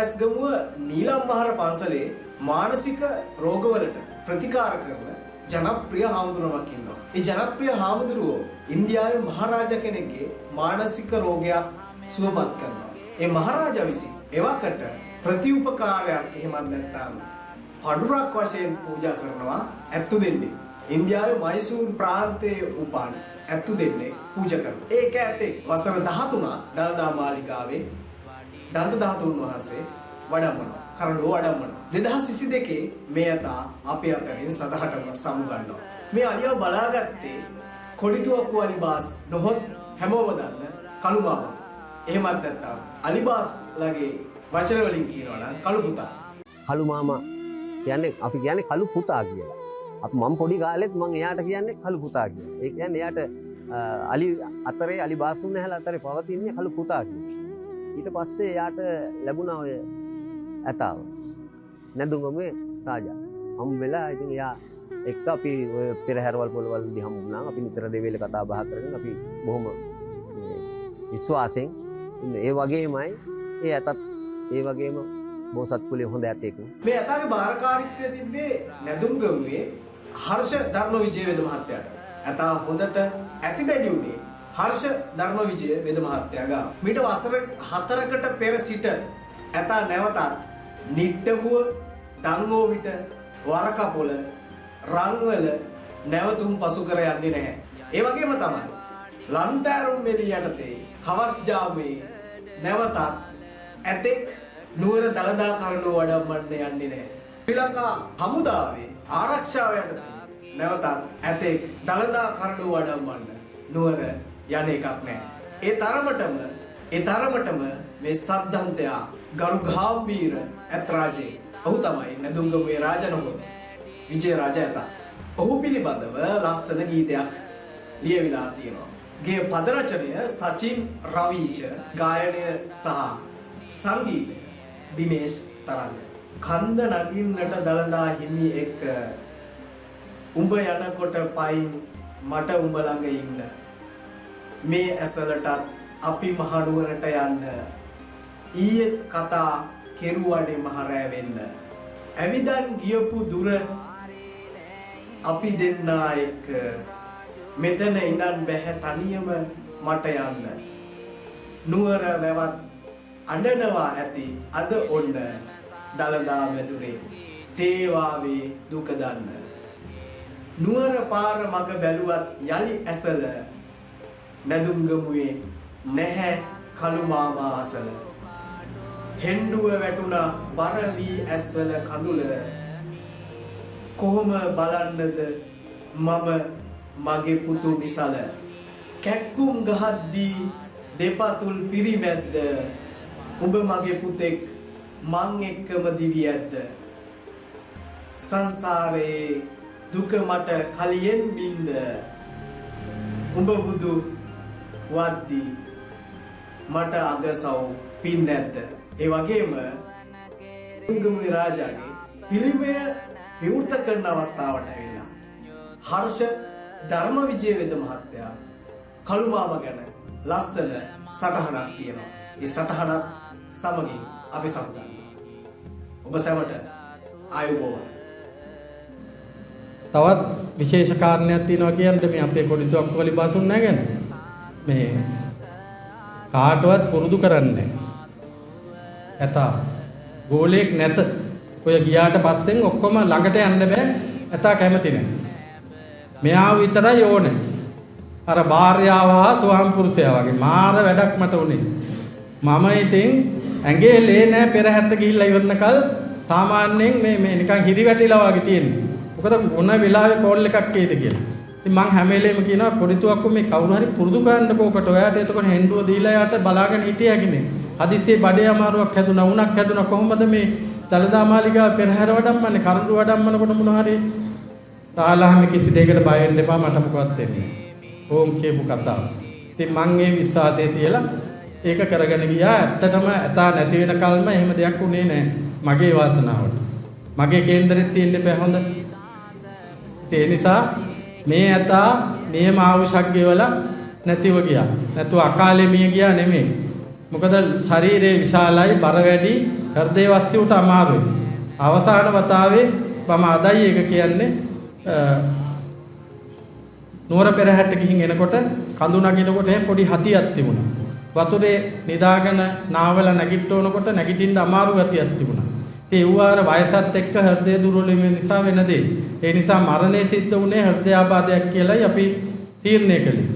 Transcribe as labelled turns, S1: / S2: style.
S1: වඩැස්ගමුව නීලම් මහර පන්සලේ මානසික රෝගවලට ප්‍රතිකාර කරන ජනප්‍රිය හාමුදුරුවමක් ඉන්නවා. ඒ ජනප්‍රිය හාමුදුරුවෝ ඉන්දියාවේ මහරජා කෙනෙක්ගේ මානසික රෝගයක් සුවපත් කරනවා. ඒ මහරජා විසින් එවකට ප්‍රතිඋපකාරයක් එහෙමත් නැත්නම් පඬුරක් වශයෙන් පූජා කරනවා ඇත්තු දෙන්නේ. ඉන්දියාවේ මයිසූර් ප්‍රාන්තයේ උපන් ඇත්තු දෙන්නේ පූජා කරනවා. ඒක ඇත්තේ වසර 13ක් දළදා මාලිගාවේ දන්ත ධාතුන් වහන්සේ වඩම්මනවා. කරඬුව වඩම්මනවා. 2022 මේ යතා අපේ අතරින් සදහටම සමුගන්නවා. මේ අලියා බලාගත්තේ කොඩිතුවක්කු අලිබාස් නොහොත් හැමෝම දන්න කළු මාමා. එහෙමත් නැත්නම් අලිබාස්ලගේ වචන වලින් කියනවා නම් කළු පුතා.
S2: කළු මාමා කියන්නේ අපි කියන්නේ කළු පුතා කියලා. අපි මම පොඩි කාලෙත් මම එයාට කියන්නේ කළු පුතා කියලා. ඒ කියන්නේ එයාට අලි අතරේ අලිබාසුන් නැහැලා අතරේ පවතින්නේ කළු පුතා කියලා. ඊට පස්සේ එයාට ලැබුණා ඔය ඇතාව. නැදුඟමේ රාජා. හම් වෙලා ඉතින් එයා එක්ක අපි ඔය පෙරහැරවල් පොළවල්දී හම්බ වුණා. අපි නිතර දෙවිල කතා බහ කරගෙන අපි බොහොම විශ්වාසයෙන් ඉන්නේ. ඒ වගේමයි ඒ ඇතත් ඒ වගේම බෝසත් කුලේ හොඳ ඇතෙක්.
S1: මේ ඇතාගේ බාරකාරීත්වය තිබ්බේ නැදුම්ගමුවේ හර්ෂ ධර්මවිජය වෙද මහත්තයාට. ඇතා හොඳට ඇතිදැඩි උනේ හර්ෂ ධර්මවිජය වෙද මහත්තයා ගාව. මීට වසර 4කට පෙර සිට ඇතා නැවතත් නිට්ටඹුව, ඩංගෝවිට, වරකපොළ, රන්වල නැවතුම් පසු කර යන්නේ නැහැ. ඒ වගේම තමයි ලන්දෑරුම් මෙලි යටතේ හවස් ජාමේ නැවතත් ඇතෙක් නුවර දළදා කරඬුව වඩම්මන්න යන්නේ නැහැ. ශ්‍රී ලංකා හමුදාවේ ආරක්ෂාව යටතේ නැවතත් ඇතෙක් දළදා කරඬුව වඩම්මන්න නුවර යන එකක් නැහැ. ඒ තරමටම මේ සද්ධන්තයා ගරු ගාම්භීර ඇත් රාජේ. ඔහු තමයි නැදුම්ගමුවේ රාජනහොත් විජය රාජා ඇතා. ඔහු පිළිබඳව ලස්සන ගීතයක් ලියවිලා තියෙනවා. ගේ පද රචනය සචින් රවීච, ගායනය සහ සංගීතය දිනේෂ් තරන්න. කන්ද නගින්නට දළදා හිමි එක්ක උඹ යනකොට පයින් මට උඹ ළඟ ඉන්න. මේ ඇසලටත් අපි මහනුවරට යන්න. ඊයේත් කතා කෙරුවනේ මහරෑ වෙන්න. ඇවිදන් ගියපු දුර අපි දෙන්නා එක්ක. මෙතන ඉඳන් බැහැ තනියම මට යන්න. නුවර වැවත් අඬනවා ඇති අද ඔන්න දළදා මැදුරේ තේවාවේ දුක දන්න. නුවර පාර මග බැලුවත් යලි ඇසල නැදුම්ගමුවේ නැහැ කළු මාමා අසල. හෙන්ඩුව වැටුණා බර වී ඇස්වල කඳුල. කොහොම බලන්නද මම මගේ පුතු නිසල. කැක්කුම් ගහද්දී දෙපතුල් පිරිමැද්ද. උඹ මගේ පුතෙක් මං එක්කම දිවි ඇද්ද. සංසාරේ දුක මට කලියෙන් බින්ද. උඹ බුදු වද්දී මට අගසව් පින් නැද්ද. ඒ වගේම නැදුම්ගමුවේ රාජාගේ පිළිමය විවෘත කරන අවස්ථාවට ඇවිල්ලා හර්ෂ ධර්මවිජය වෙද මහත්තයා කළු මාමා ගැන ලස්සන සටහනක් තියෙනවා. ඒ සටහනත් සමගින් අපි සමුගන්නවා. ඔබ සැමට ආයුබෝවන්.
S3: තවත් විශේෂ කාරණයක් තියෙනවා කියන්නේ මේ අපේ කොඩිතුවක්කු අලිබාසුන් නැගෙන මේ කාටවත් පුරුදු කරන්නේ ඇතා ගෝලයක් නැත. ඔය ගියාට පස්සෙන් ඔක්කොම ළඟට යන්න බෑ. ඇතා කැමති නැහැ. මෙයා විතරයි ඕනේ. අර භාර්යාව හා ස්වාම පුරුෂයා වගේ මාර වැඩක් මට උනේ. මම ඉතින් ඇඟේ ලේ නැහැ පෙරහැරට ගිහිල්ලා ඉවරනකල් සාමාන්‍යයෙන් මේ නිකන් හිරි වැටිලා වගේ තියෙන්නේ. මොකද මොන වෙලාවෙ කෝල් එකක් එයිද කියලා. ඉතින් මං හැම වෙලේම කියනවා කොඩිතුවක්කු මේ කවුරු හරි පුරුදු කරන්නකෝ ඔකට. ඔයාට එතකොට හෙන්ඩුව දීලා යාට බලාගෙන හිටියාගෙන. හදිස්සියේ බඩේ අමාරුවක් හැදුනා උණක් හැදුනා කොහොමද මේ දළදා මාලිගාව පෙරහැර වඩම්මන්නේ කරඬු වඩම්මනකොට මොන හරි තාලාම කිසි දෙයකට බය වෙන්න එපා මට මොකවත් වෙන්නේ නැහැ. ඕම් කියපු කතාව. ඉතින් මං ඒ විශ්වාසය තියලා ඒක කරගෙන ගියා. ඇත්තටම ඇතා නැති වෙන කල්ම එහෙම දෙයක් උනේ නැහැ. මගේ වාසනාවට. මගේ කේන්දරෙත් තියෙන්න එපා හොඳ. ඒ නිසා මේ ඇතා නියම ආවුෂක් ගෙවලා නැතිව ගියා. නැතුව අකාලේ මිය ගියා නෙමෙයි. මොකද ශරීරයේ විශාලයි, බර වැඩි, හෘදේ වස්තුවට අමාරුයි. අවසාන වතාවේ මම අදයි එක කියන්නේ නුවර පෙරහැරට ගිහින් එනකොට කඳු නගිනකොට පොඩි හතියක් තිබුණා. වතුරේ නිදාගෙන නාවල නැගිට්ටවනකොට නැගිටින්න අමාරු ගතියක් තිබුණා. ඒ වුණාර වයසත් එක්ක හෘදය දුර්වල වීම නිසා වෙන දේ. ඒ නිසා මරණය සිද්ධ වුණේ හෘදයාබාධයක් කියලායි අපි තීරණය කළේ.